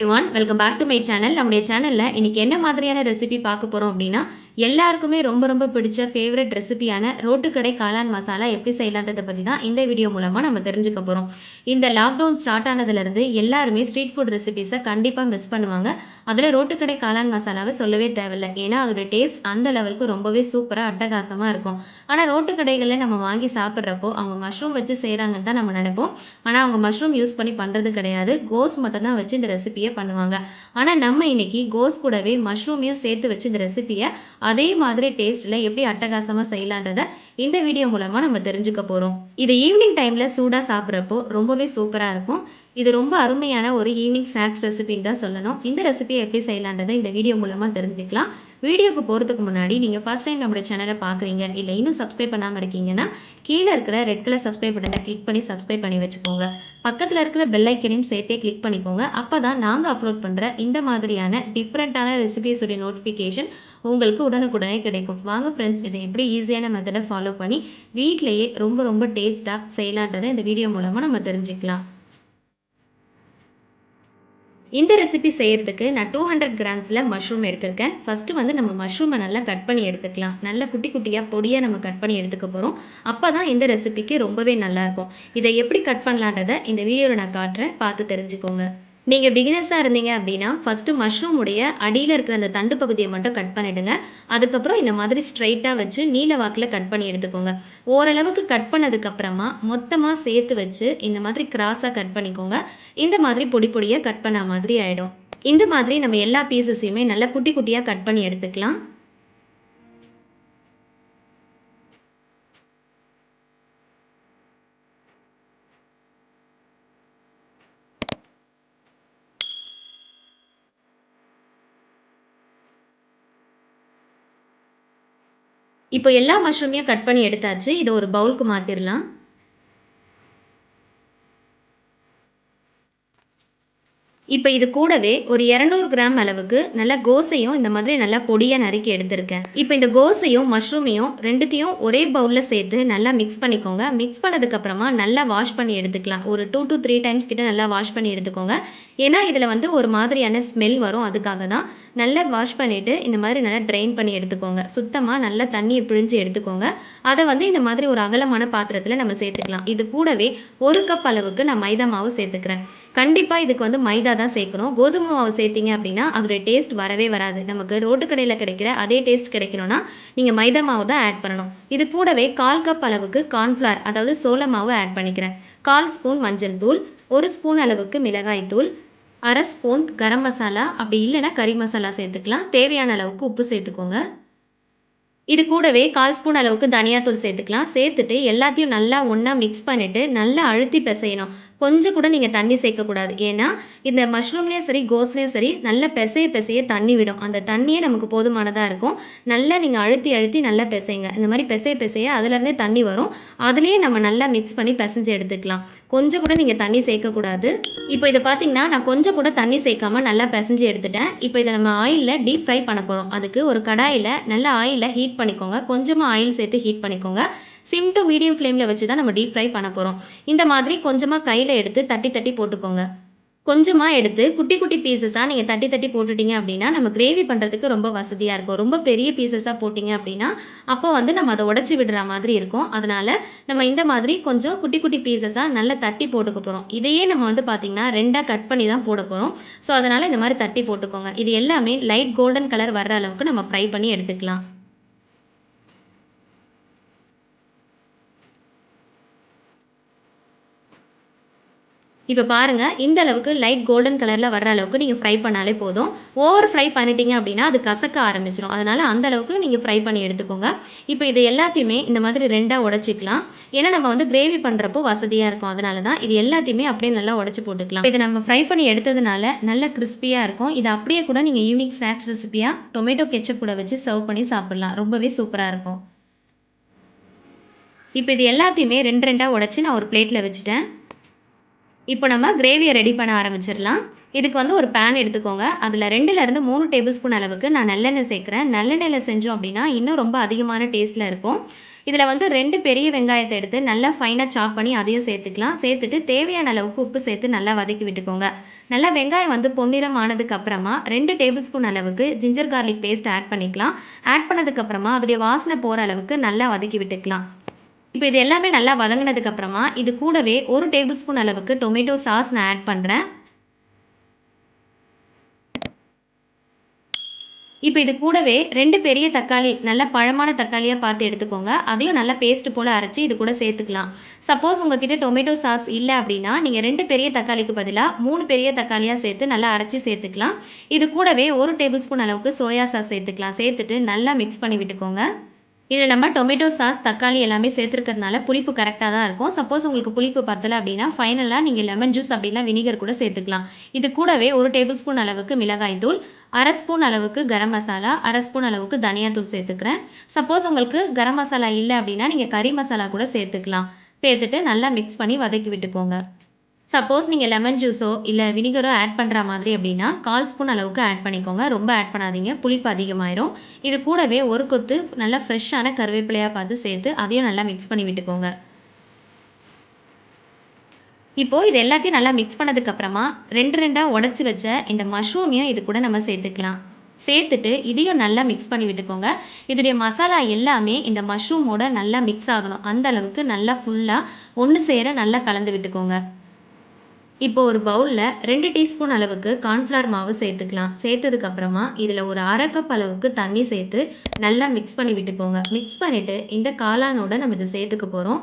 Everyone welcome back to my channel. நம்முடைய சேனல்ல இன்னைக்கு என்ன மாதிரியான ரெசிபி பார்க்க போறோம் அப்படின்னா, எல்லாருக்குமே ரொம்ப ரொம்ப பிடிச்ச ஃபேவரட் ரெசிபியான ரோட்டுக்கடை காளான் மசாலா எப்படி செய்யலான்றத பத்தி தான் இந்த வீடியோ மூலமா நம்ம தெரிஞ்சுக்க போறோம். இந்த லாக்டவுன் ஸ்டார்ட் ஆனதுலேருந்து எல்லாருமே ஸ்ட்ரீட் ஃபுட் ரெசிபீஸை கண்டிப்பா மிஸ் பண்ணுவாங்க. அதில் ரோட்டுக்கடை காளான் மசாலாவை சொல்லவே தேவையில்ல. ஏன்னா அதோட டேஸ்ட் அந்த லெவலுக்கு ரொம்பவே சூப்பராக அட்டகாசமா இருக்கும். ஆனால் ரோட்டு கடைகளில் நம்ம வாங்கி சாப்பிட்றப்போ அவங்க மஷ்ரூம் வச்சு செய்கிறாங்கன்னு தான் நம்ம நினைப்போம். ஆனால் அவங்க மஷ்ரூம் யூஸ் பண்ணி பண்ணுறது கிடையாது. கோஸ் மட்டும் தான் வச்சு இந்த ரெசிபியை பண்ணுவாங்க. ஆனால் நம்ம இன்னைக்கு கோஸ் கூடவே மஷ்ரூமையும் சேர்த்து வச்சு இந்த ரெசிபியை அதே மாதிரி டேஸ்ட்டில் எப்படி அட்டகாசமாக செய்யலான்றத இந்த வீடியோ மூலமாக நம்ம தெரிஞ்சுக்க போகிறோம். இது ஈவினிங் டைமில் சூடாக சாப்பிட்றப்போ ரொம்பவே சூப்பராக இருக்கும். இது ரொம்ப அருமையான ஒரு ஈவினிங் ஸ்நாக்ஸ் ரெசிபின்னு தான் சொல்லணும். இந்த ரெசிபியை எப்படி செய்யலான்றதை இந்த வீடியோ மூலமாக தெரிஞ்சுக்கலாம். வீடியோக்கு போகிறதுக்கு முன்னாடி நீங்கள் ஃபர்ஸ்ட் டைம் நம்மளோட சேனலை பார்க்குறீங்க இல்லை இன்னும் சப்ஸ்கிரைப் பண்ணாமல் இருக்கீங்கன்னா கீழே இருக்கிற ரெட் கலர் சப்ஸ்கிரைப் பட்டனை கிளிக் பண்ணி சப்ஸ்கிரைப் பண்ணி வச்சுக்கோங்க. பக்கத்தில் இருக்கிற பெல் ஐக்கனையும் சேர்த்தே கிளிக் பண்ணிக்கோங்க. அப்போ தான் நாங்கள் அப்லோட் பண்ணுற இந்த மாதிரியான டிஃப்ரெண்ட்டான ரெசிபிஸுடைய நோட்டிஃபிகேஷன் உங்களுக்கு உடனுக்குடனே கிடைக்கும். வாங்க ஃப்ரெண்ட்ஸ், இதை எப்படி ஈஸியான மெத்தடை ஃபாலோ பண்ணி வீட்டிலேயே ரொம்ப ரொம்ப டேஸ்ட்டாக செய்யலான்றதை இந்த வீடியோ மூலமாக நம்ம தெரிஞ்சுக்கலாம். இந்த ரெசிபி செய்கிறதுக்கு நான் 200 கிராம்ஸில் மஷ்ரூம் எடுத்திருக்கேன். ஃபஸ்ட்டு வந்து நம்ம மஷ்ரூமை நல்லா கட் பண்ணி எடுத்துக்கலாம். நல்லா குட்டி குட்டியாக பொடியாக நம்ம கட் பண்ணி எடுத்துக்க போகிறோம். அப்போ தான் இந்த ரெசிபிக்கு ரொம்பவே நல்லாயிருக்கும். இதை எப்படி கட் பண்ணலான்றதை இந்த வீடியோவில் நான் காட்டுறேன், பார்த்து தெரிஞ்சுக்கோங்க. நீங்கள் பிகினர்ஸாக இருந்தீங்க அப்படின்னா ஃபஸ்ட்டு மஷ்ரூமுடைய அடியில் இருக்கிற அந்த தண்டு பகுதியை மட்டும் கட் பண்ணிவிடுங்க. அதுக்கப்புறம் இந்த மாதிரி ஸ்ட்ரைட்டாக வச்சு நீல வாக்கில் கட் பண்ணி எடுத்துக்கோங்க. ஓரளவுக்கு கட் பண்ணதுக்கப்புறமா மொத்தமாக சேர்த்து வச்சு இந்த மாதிரி கிராஸாக கட் பண்ணிக்கோங்க. இந்த மாதிரி பொடி பொடியாக கட் பண்ண மாதிரி ஆகிடும். இந்த மாதிரி நம்ம எல்லா பீசஸையுமே நல்லா குட்டி குட்டியாக கட் பண்ணி எடுத்துக்கலாம். இப்போ எல்லா மஷ்ரூமையும் கட் பண்ணி எடுத்தாச்சு. இதை ஒரு பவுலுக்கு மாற்றிடலாம். இப்போ இது கூடவே ஒரு 200 கிராம் அளவுக்கு நல்ல கோஸையும் இந்த மாதிரி நல்லா பொடியாக நறுக்கி எடுத்திருக்கேன். இப்போ இந்த கோஸையும் மஷ்ரூமையும் ரெண்டுத்தையும் ஒரே பவுலில் சேர்த்து நல்லா மிக்ஸ் பண்ணிக்கோங்க. மிக்ஸ் பண்ணதுக்கப்புறமா நல்லா வாஷ் பண்ணி எடுத்துக்கலாம். ஒரு 2 to 3 டைம்ஸ் கிட்ட நல்லா வாஷ் பண்ணி எடுத்துக்கோங்க. ஏன்னா இதில் வந்து ஒரு மாதிரியான ஸ்மெல் வரும், அதுக்காக தான். நல்லா வாஷ் பண்ணிவிட்டு இந்த மாதிரி நல்லா ட்ரைன் பண்ணி எடுத்துக்கோங்க. சுத்தமாக நல்லா தண்ணியை பிழிஞ்சு எடுத்துக்கோங்க. அதை வந்து இந்த மாதிரி ஒரு அகலமான பாத்திரத்தில் நம்ம சேர்த்துக்கலாம். இது கூடவே 1 கப் அளவுக்கு நான் மைதா மாவு சேர்த்துக்கிறேன். கண்டிப்பாக இதுக்கு வந்து மைதா தான் சேர்க்கணும். கோதுமை மாவு சேர்த்திங்க அப்படின்னா அதோடைய டேஸ்ட் வரவே வராது. நமக்கு ரோட்டு கடையில் கிடைக்கிற அதே டேஸ்ட் கிடைக்கணும்னா நீங்கள் மைதா மாவு தான் ஆட் பண்ணணும். இது கூடவே 1/4 கப் அளவுக்கு கார்ன்ஃப்ளவர், அதாவது சோள மாவு ஆட் பண்ணிக்கிறேன். 1/4 ஸ்பூன் மஞ்சள் தூள், 1 ஸ்பூன் அளவுக்கு மிளகாய் தூள், 1/2 ஸ்பூன் கரம் மசாலா, அப்படி இல்லைன்னா கறி மசாலா சேர்த்துக்கலாம். தேவையான அளவுக்கு உப்பு சேர்த்துக்கோங்க. இது கூடவே 1/4 ஸ்பூன் அளவுக்கு தனியாத்தூள் சேர்த்துக்கலாம். சேர்த்துட்டு எல்லாத்தையும் நல்லா ஒன்றா மிக்ஸ் பண்ணிவிட்டு நல்லா அழுத்தி பிசையணும். கொஞ்சம் கூட நீங்கள் தண்ணி சேர்க்கக்கூடாது. ஏன்னா இந்த மஷ்ரூம்லேயும் சரி கோஸ்லேயும் சரி நல்லா பிசைய பிசைய தண்ணி விடும். அந்த தண்ணியே நமக்கு போதுமானதாக இருக்கும். நல்லா நீங்கள் அழுத்தி அழுத்தி நல்லா பிசைங்க. இந்த மாதிரி பிசைய பிசைய அதுலேருந்தே தண்ணி வரும். அதுலேயே நம்ம நல்லா மிக்ஸ் பண்ணி பிசைஞ்சு எடுத்துக்கலாம். கொஞ்சம் கூட நீங்கள் தண்ணி சேர்க்கக்கூடாது. இப்போ இதை பார்த்தீங்கன்னா நான் கொஞ்சம் கூட தண்ணி சேர்க்காம நல்லா பிசைஞ்சு எடுத்துட்டேன். இப்போ இதை நம்ம ஆயிலில் டீப் ஃப்ரை பண்ண போகிறோம். அதுக்கு ஒரு கடாயில் நல்லா ஆயிலை ஹீட் பண்ணிக்கோங்க. கொஞ்சமாக ஆயில் சேர்த்து ஹீட் பண்ணிக்கோங்க. சிம் டு மீடியம் ஃப்ளேமில் வச்சு தான் நம்ம டீப் ஃப்ரை பண்ண போகிறோம். இந்த மாதிரி கொஞ்சமாக கையில் எடுத்து தட்டி தட்டி போட்டுக்கோங்க. கொஞ்சமாக எடுத்து குட்டி குட்டி பீசஸாக நீங்கள் தட்டி தட்டி போட்டுட்டீங்க அப்படின்னா நம்ம கிரேவி பண்ணுறதுக்கு ரொம்ப வசதியாக இருக்கும். ரொம்ப பெரிய பீசஸாக போட்டிங்க அப்படின்னா அப்போ வந்து நம்ம அதை உடச்சி விடுற மாதிரி இருக்கும். அதனால் நம்ம இந்த மாதிரி கொஞ்சம் குட்டி குட்டி பீசஸாக நல்லா தட்டி போட்டுக்க போகிறோம். இதையே நம்ம வந்து பார்த்திங்கன்னா 2ஆக கட் பண்ணி தான் போட போகிறோம். ஸோ அதனால் இந்த மாதிரி தட்டி போட்டுக்கோங்க. இது எல்லாமே லைட் கோல்டன் கலர் வர்ற அளவுக்கு நம்ம ஃப்ரை பண்ணி எடுத்துக்கலாம். இப்போ பாருங்கள், இந்த அளவுக்கு லைட் கோல்டன் கலரில் வர்ற அளவுக்கு நீங்கள் ஃப்ரை பண்ணாலே போதும். ஓவர் ஃப்ரை பண்ணிட்டீங்க அப்படின்னா அது கசக்க ஆரம்பிச்சிடும். அதனால் அந்த அளவுக்கு நீங்கள் ஃப்ரை பண்ணி எடுத்துக்கோங்க. இப்போ இது எல்லாத்தையுமே இந்த மாதிரி 2ஆக உடச்சிக்கலாம். ஏன்னா நம்ம வந்து கிரேவி பண்ணுறப்போ வசதியாக இருக்கும். அதனால தான் இது எல்லாத்தையுமே அப்படியே நல்லா உடச்சி போட்டுக்கலாம். இதை நம்ம ஃப்ரை பண்ணி எடுத்ததுனால நல்ல கிறிஸ்பியாக இருக்கும். இதை அப்படியே கூட நீங்கள் ஈவினிங் ஸ்நாக்ஸ் ரெசிபியாக டொமேட்டோ கெச்சப் கூட வச்சு சர்வ் பண்ணி சாப்பிட்லாம். ரொம்பவே சூப்பராக இருக்கும். இப்போ இது எல்லாத்தையுமே 2ஆக உடச்சி நான் ஒரு பிளேட்டில் வச்சுட்டேன். இப்போ நம்ம கிரேவியை ரெடி பண்ண ஆரம்பிச்சிடலாம். இதுக்கு வந்து ஒரு பேன் எடுத்துக்கோங்க. அதில் 2லேருந்து 3 டேபிள் ஸ்பூன் அளவுக்கு நான் நல்லெண்ணெய் சேர்க்குறேன். நல்லெண்ணெயில் செஞ்சோம் அப்படின்னா இன்னும் ரொம்ப அதிகமான டேஸ்ட்டில் இருக்கும். இதில் வந்து 2 பெரிய வெங்காயத்தை எடுத்து நல்லா ஃபைனாக சாப் பண்ணி அதையும் சேர்த்துக்கலாம். சேர்த்துட்டு தேவையான அளவுக்கு உப்பு சேர்த்து நல்லா வதக்கி விட்டுக்கோங்க. நல்லா வெங்காயம் வந்து பொன்னிறம் ஆனதுக்கு அப்புறமா 2 டேபிள் ஸ்பூன் அளவுக்கு ஜிஞ்சர் கார்லிக் பேஸ்ட் ஆட் பண்ணிக்கலாம். ஆட் பண்ணதுக்கு அப்புறமா அதோடைய வாசனை போகிற அளவுக்கு நல்லா வதக்கி விட்டுக்கலாம். இப்போ இது எல்லாமே நல்லா வதங்கினதுக்கு அப்புறமா இது கூடவே 1 டேபிள் ஸ்பூன் அளவுக்கு டொமேட்டோ சாஸ் நான் ஆட் பண்ணுறேன். இப்போ இது கூடவே 2 பெரிய தக்காளி, நல்ல பழமான தக்காளியா பார்த்து எடுத்துக்கோங்க. அதையும் நல்லா பேஸ்ட் போல அரைச்சு இது கூட சேர்த்துக்கலாம். சப்போஸ் உங்ககிட்ட டொமேட்டோ சாஸ் இல்ல அப்படின்னா, நீங்க 2 பெரிய தக்காளிக்கு பதிலா 3 பெரிய தக்காளியா சேர்த்து நல்லா அரைச்சு சேர்த்துக்கலாம். இது கூடவே 1 டேபிள் ஸ்பூன் அளவுக்கு சோயா சாஸ் சேர்த்துக்கலாம். சேர்த்துட்டு நல்லா மிக்ஸ் பண்ணி விட்டுக்கோங்க. இதில் நம்ம டொமேட்டோ சாஸ், தக்காளி எல்லாமே சேர்த்துருக்கிறதுனால புளிப்பு கரெக்டாக தான் இருக்கும். சப்போஸ் உங்களுக்கு புளிப்பு பத்தலை அப்படின்னா ஃபைனலாக நீங்கள் லெமன் ஜூஸ் அப்படின்னா வினிகர் கூட சேர்த்துக்கலாம். இது கூடவே 1 டேபிள் ஸ்பூன் அளவுக்கு மிளகாய் தூள், 1/2 ஸ்பூன் அளவுக்கு கரம் மசாலா, 1/2 ஸ்பூன் அளவுக்கு தனியாத்தூள் சேர்த்துக்கிறேன். சப்போஸ் உங்களுக்கு கரம் மசாலா இல்லை அப்படின்னா நீங்கள் கறி மசாலா கூட சேர்த்துக்கலாம். சேர்த்துட்டு நல்லா மிக்ஸ் பண்ணி வதக்கி விட்டுக்கோங்க. சப்போஸ் நீங்கள் லெமன் ஜூஸோ இல்லை வினிகரோ ஆட் பண்ணுற மாதிரி அப்படின்னா 1/4 ஸ்பூன் அளவுக்கு ஆட் பண்ணிக்கோங்க. ரொம்ப ஆட் பண்ணாதீங்க, புளிப்பு அதிகமாயிரும். இது கூடவே ஒரு கொத்து நல்லா ஃப்ரெஷ்ஷான கருவேப்பிலையாக பார்த்து சேர்த்து அதையும் நல்லா மிக்ஸ் பண்ணி விட்டுக்கோங்க. இப்போது இது எல்லாத்தையும் நல்லா மிக்ஸ் பண்ணதுக்கப்புறமா 2 உடச்சி வச்ச இந்த மஷ்ரூமையும் இது கூட நம்ம சேர்த்துக்கலாம். சேர்த்துட்டு இதையும் நல்லா மிக்ஸ் பண்ணி விட்டுக்கோங்க. இதோடைய மசாலா எல்லாமே இந்த மஷ்ரூமோட நல்லா மிக்ஸ் ஆகணும். அந்த அளவுக்கு நல்லா ஃபுல்லாக ஒன்று சேர நல்லா கலந்து விட்டுக்கோங்க. இப்போ ஒரு பவுலில் 2 டீஸ்பூன் அளவுக்கு கார்ன்ஃப்ளவர் மாவு சேர்த்துக்கலாம். சேர்த்ததுக்கப்புறமா இதில் ஒரு 1/2 கப் அளவுக்கு தண்ணி சேர்த்து நல்லா மிக்ஸ் பண்ணி விட்டுக்கோங்க. மிக்ஸ் பண்ணிவிட்டு இந்த காளானோட நம்ம இதை சேர்த்துக்க போகிறோம்.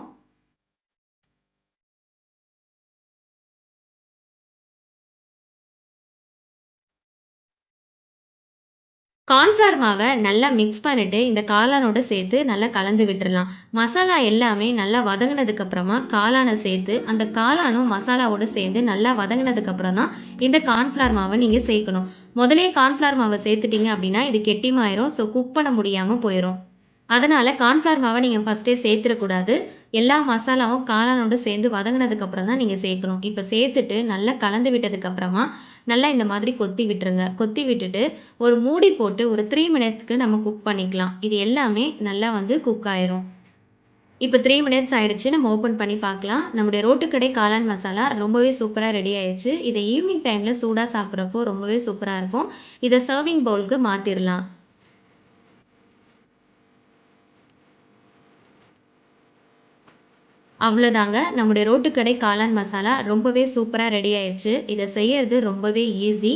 கார்ன்ஃப்ளவர் மாவை நல்லா மிக்ஸ் பண்ணிவிட்டு இந்த காளானோட சேர்த்து நல்லா கலந்து விட்டுறலாம். மசாலா எல்லாமே நல்லா வதங்கினதுக்கப்புறமா காளானை சேர்த்து அந்த காளானும் மசாலாவோடு சேர்ந்து நல்லா வதங்கினதுக்கப்புறம் தான் இந்த கார்ன்ஃப்ளவர் மாவை நீங்கள் சேர்க்கணும். முதலே கார்ன்ஃப்ளவர் மாவை சேர்த்துட்டிங்க அப்படின்னா இது கெட்டிமாயிரும். ஸோ குக் பண்ண முடியாமல் போயிடும். அதனால் கார்ன்ஃப்ளவர் மாவை நீங்கள் ஃபஸ்ட்டே சேர்த்துடக்கூடாது. எல்லா மசாலாவும் காளானோடு சேர்ந்து வதங்கினதுக்கப்புறம் தான் நீங்கள் சேர்க்கணும். இப்போ சேர்த்துட்டு நல்லா கலந்து விட்டதுக்கப்புறமா நல்லா இந்த மாதிரி கொத்தி விட்டுருங்க. கொத்தி விட்டுட்டு ஒரு மூடி போட்டு ஒரு 3 மினிட்ஸ்க்கு நம்ம குக் பண்ணிக்கலாம். இது எல்லாமே நல்லா வந்து குக் ஆயிரும். இப்போ 3 மினிட்ஸ் ஆயிடுச்சு. நம்ம ஓப்பன் பண்ணி பார்க்கலாம். நம்முடைய ரோட்டுக்கடை காளான் மசாலா ரொம்பவே சூப்பராக ரெடி ஆயிடுச்சு. இதை ஈவினிங் டைமில் சூடாக சாப்பிட்றப்போ ரொம்பவே சூப்பராக இருக்கும். இதை சர்விங் பவுலுக்கு மாற்றிடலாம். அவ்வளோதாங்க. நம்முடைய ரோட்டுக்கடை காளான் மசாலா ரொம்பவே சூப்பராக ரெடி ஆயிடுச்சு. இதை செய்யறது ரொம்பவே ஈஸி.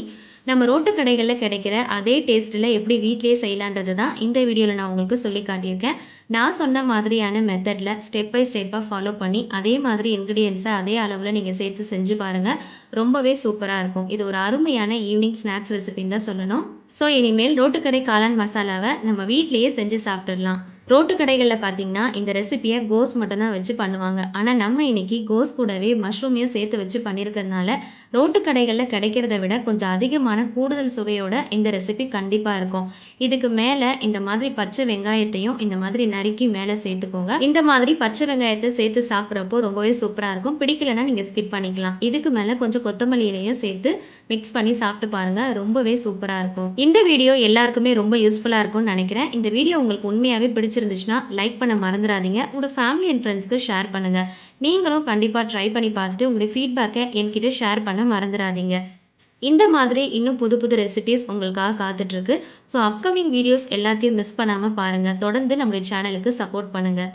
நம்ம ரோட்டு கடைகளில் கிடைக்கிற அதே டேஸ்ட்டில் எப்படி வீட்டிலேயே செய்யலான்றது தான் இந்த வீடியோவில் நான் உங்களுக்கு சொல்லி காட்டியிருக்கேன். நான் சொன்ன மாதிரியான மெத்தடில் ஸ்டெப் பை ஸ்டெப்பாக ஃபாலோ பண்ணி அதே மாதிரி இன்க்ரீடியன்ஸை அதே அளவில் நீங்கள் சேர்த்து செஞ்சு பாருங்கள். ரொம்பவே சூப்பராக இருக்கும். இது ஒரு அருமையான ஈவினிங் ஸ்நாக்ஸ் ரெசிபின்னு தான் சொல்லணும். ஸோ இனிமேல் ரோட்டுக்கடை காளான் மசாலாவை நம்ம வீட்டிலேயே செஞ்சு சாப்பிட்டுடலாம். ரோட்டு கடைகளில் பார்த்தீங்கன்னா இந்த ரெசிபியை கோஸ் மட்டும்தான் வச்சு பண்ணுவாங்க. ஆனால் நம்ம இன்னைக்கு கோஸ் கூடவே மஷ்ரூமையும் சேர்த்து வச்சு பண்ணியிருக்கிறதுனால ரோட்டு கடைகளில் கிடைக்கிறத விட கொஞ்சம் அதிகமான கூடுதல் சுவையோட இந்த ரெசிபி கண்டிப்பாக இருக்கும். இதுக்கு மேலே இந்த மாதிரி பச்சை வெங்காயத்தையும் இந்த மாதிரி நறுக்கி மேலே சேர்த்துக்கோங்க. இந்த மாதிரி பச்சை வெங்காயத்தை சேர்த்து சாப்பிட்றப்போ ரொம்பவே சூப்பராக இருக்கும். பிடிக்கலன்னா நீங்கள் ஸ்கிப் பண்ணிக்கலாம். இதுக்கு மேலே கொஞ்சம் கொத்தமல்லி இலையும் சேர்த்து மிக்ஸ் பண்ணி சாப்பிட்டு பாருங்க. ரொம்பவே சூப்பராக இருக்கும். இந்த வீடியோ எல்லாருக்குமே ரொம்ப யூஸ்ஃபுல்லாக இருக்கும்னு நினைக்கிறேன். இந்த வீடியோ உங்களுக்கு உண்மையாகவே பிடிச்சிருந்துச்சுன்னா லைக் பண்ண மறந்துடாதீங்க. உங்களோட ஃபேமிலி அண்ட் ஃப்ரெண்ட்ஸ்க்கு ஷேர் பண்ணுங்கள். நீங்களும் கண்டிப்பாக ட்ரை பண்ணி பார்த்துட்டு உங்களுடைய ஃபீட்பேக்கை என்கிட்ட ஷேர் பண்ண மறந்துடாதீங்க. இந்த மாதிரி இன்னும் புது புது ரெசிபிஸ் உங்களுக்காக காத்துட்ருக்கு. ஸோ அப்கமிங் வீடியோஸ் எல்லாத்தையும் மிஸ் பண்ணாமல் பாருங்கள். தொடர்ந்து நம்மளுடைய சேனலுக்கு சப்போர்ட் பண்ணுங்கள்.